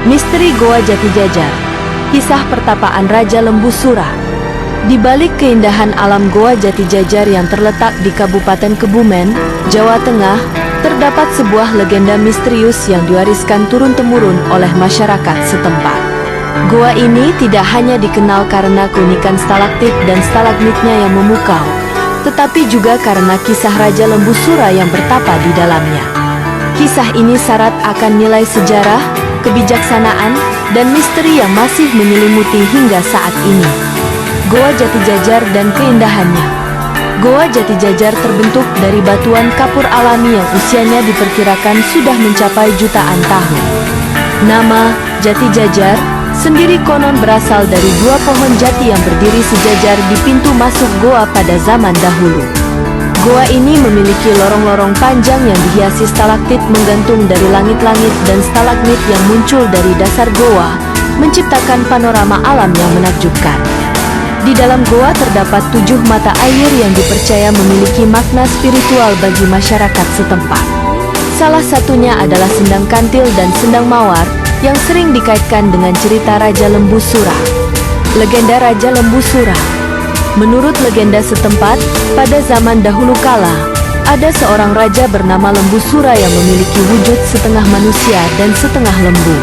Misteri Goa Jatijajar. Kisah pertapaan Raja Lembu Sura. Di balik keindahan alam Goa Jatijajar yang terletak di Kabupaten Kebumen, Jawa Tengah, terdapat sebuah legenda misterius yang diwariskan turun-temurun oleh masyarakat setempat. Goa ini tidak hanya dikenal karena keunikan stalaktit dan stalagmitnya yang memukau, tetapi juga karena kisah Raja Lembu Sura yang bertapa di dalamnya. Kisah ini syarat akan nilai sejarah, kebijaksanaan, dan misteri yang masih menyelimuti hingga saat ini. Goa Jatijajar dan keindahannya. Goa Jatijajar terbentuk dari batuan kapur alami yang usianya diperkirakan sudah mencapai jutaan tahun. Nama Jatijajar sendiri konon berasal dari dua pohon jati yang berdiri sejajar di pintu masuk goa pada zaman dahulu. Goa ini memiliki lorong-lorong panjang yang dihiasi stalaktit menggantung dari langit-langit dan stalagmit yang muncul dari dasar goa, menciptakan panorama alam yang menakjubkan. Di dalam goa terdapat 7 mata air yang dipercaya memiliki makna spiritual bagi masyarakat setempat. Salah satunya adalah Sendang Kantil dan Sendang Mawar, yang sering dikaitkan dengan cerita Raja Lembu Sura. Legenda Raja Lembu Sura. Menurut legenda setempat, pada zaman dahulu kala, ada seorang raja bernama Lembu Sura yang memiliki wujud setengah manusia dan setengah lembu.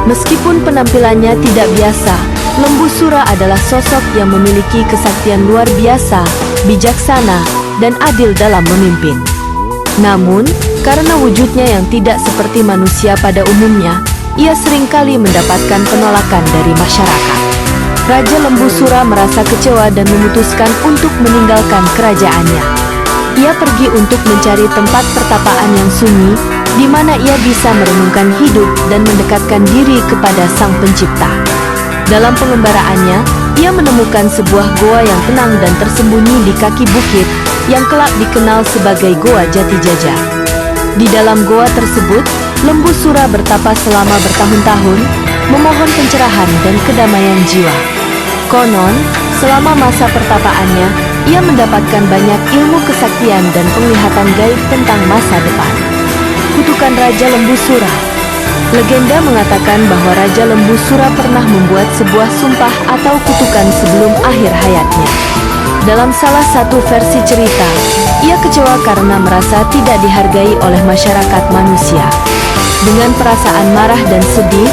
Meskipun penampilannya tidak biasa, Lembu Sura adalah sosok yang memiliki kesaktian luar biasa, bijaksana, dan adil dalam memimpin. Namun, karena wujudnya yang tidak seperti manusia pada umumnya, ia seringkali mendapatkan penolakan dari masyarakat. Raja Lembu Sura merasa kecewa dan memutuskan untuk meninggalkan kerajaannya. Ia pergi untuk mencari tempat pertapaan yang sunyi, di mana ia bisa merenungkan hidup dan mendekatkan diri kepada Sang Pencipta. Dalam pengembaraannya, ia menemukan sebuah goa yang tenang dan tersembunyi di kaki bukit, yang kelak dikenal sebagai Goa Jatijajar. Di dalam goa tersebut, Lembu Sura bertapa selama bertahun-tahun, memohon pencerahan dan kedamaian jiwa. Konon, selama masa pertapaannya, ia mendapatkan banyak ilmu kesaktian dan penglihatan gaib tentang masa depan. Kutukan Raja Lembu Sura. Legenda mengatakan bahwa Raja Lembu Sura pernah membuat sebuah sumpah atau kutukan sebelum akhir hayatnya. Dalam salah satu versi cerita, ia kecewa karena merasa tidak dihargai oleh masyarakat manusia. Dengan perasaan marah dan sedih,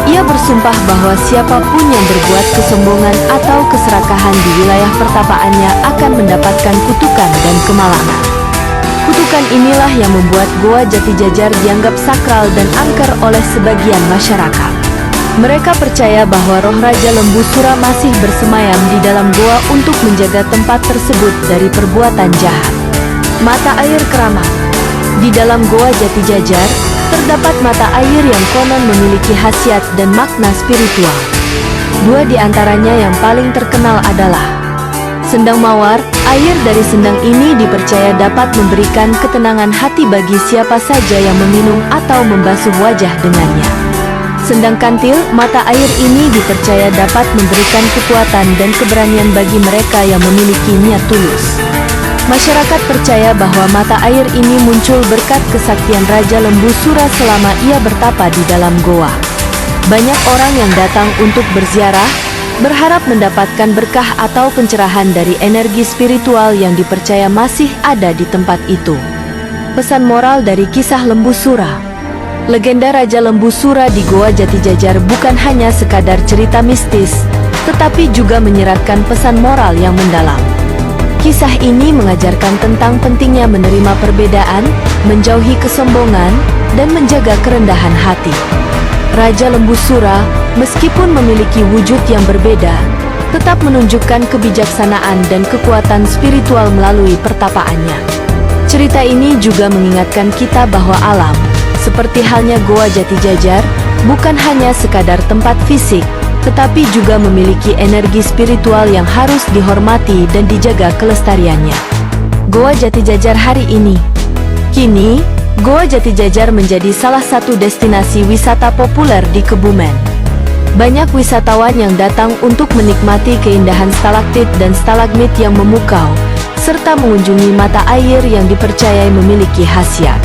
ia bersumpah bahwa siapapun yang berbuat kesombongan atau keserakahan di wilayah pertapaannya akan mendapatkan kutukan dan kemalangan. Kutukan inilah yang membuat Goa Jatijajar dianggap sakral dan angker oleh sebagian masyarakat. Mereka percaya bahwa roh Raja Lembu Sura masih bersemayam di dalam goa untuk menjaga tempat tersebut dari perbuatan jahat. Mata air keramat. Di dalam Goa Jatijajar, terdapat mata air yang konon memiliki khasiat dan makna spiritual. 2 di antaranya yang paling terkenal adalah Sendang Mawar. Air dari sendang ini dipercaya dapat memberikan ketenangan hati bagi siapa saja yang meminum atau membasuh wajah dengannya. Sendang Kantil. Mata air ini dipercaya dapat memberikan kekuatan dan keberanian bagi mereka yang memiliki niat tulus. Masyarakat percaya bahwa mata air ini muncul berkat kesaktian Raja Lembu Sura selama ia bertapa di dalam goa. Banyak orang yang datang untuk berziarah, berharap mendapatkan berkah atau pencerahan dari energi spiritual yang dipercaya masih ada di tempat itu. Pesan moral dari kisah Lembu Sura. Legenda Raja Lembu Sura di Goa Jatijajar bukan hanya sekadar cerita mistis, tetapi juga menyiratkan pesan moral yang mendalam. Kisah ini mengajarkan tentang pentingnya menerima perbedaan, menjauhi kesombongan, dan menjaga kerendahan hati. Raja Lembu Sura, meskipun memiliki wujud yang berbeda, tetap menunjukkan kebijaksanaan dan kekuatan spiritual melalui pertapaannya. Cerita ini juga mengingatkan kita bahwa alam, seperti halnya Goa Jatijajar, bukan hanya sekadar tempat fisik, tetapi juga memiliki energi spiritual yang harus dihormati dan dijaga kelestariannya. Goa Jatijajar hari ini. Kini, Goa Jatijajar menjadi salah satu destinasi wisata populer di Kebumen. Banyak wisatawan yang datang untuk menikmati keindahan stalaktit dan stalagmit yang memukau, serta mengunjungi mata air yang dipercayai memiliki khasiat.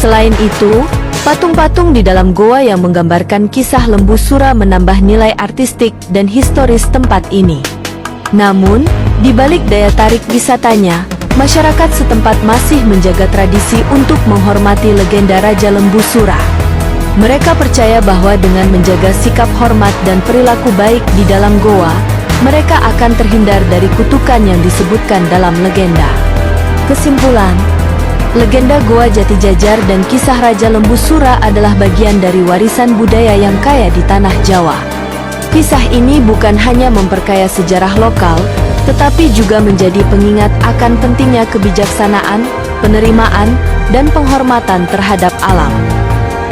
Selain itu, Patung-patung di dalam goa yang menggambarkan kisah lembu sura menambah nilai artistik dan historis tempat ini. Namun, di balik daya tarik wisatanya, masyarakat setempat masih menjaga tradisi untuk menghormati legenda Raja Lembu Sura. Mereka percaya bahwa dengan menjaga sikap hormat dan perilaku baik di dalam goa, mereka akan terhindar dari kutukan yang disebutkan dalam legenda. Kesimpulan, legenda Goa Jati Jajar dan kisah Raja Lembu Sura adalah bagian dari warisan budaya yang kaya di tanah Jawa. Kisah ini bukan hanya memperkaya sejarah lokal, tetapi juga menjadi pengingat akan pentingnya kebijaksanaan, penerimaan, dan penghormatan terhadap alam.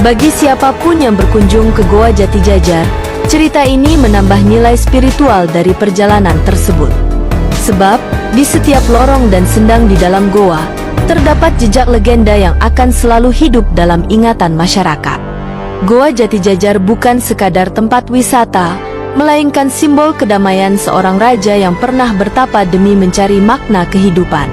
Bagi siapapun yang berkunjung ke Goa Jati Jajar, cerita ini menambah nilai spiritual dari perjalanan tersebut. Sebab, di setiap lorong dan sendang di dalam goa, terdapat jejak legenda yang akan selalu hidup dalam ingatan masyarakat. Goa Jati Jajar bukan sekadar tempat wisata, melainkan simbol kedamaian seorang raja yang pernah bertapa demi mencari makna kehidupan.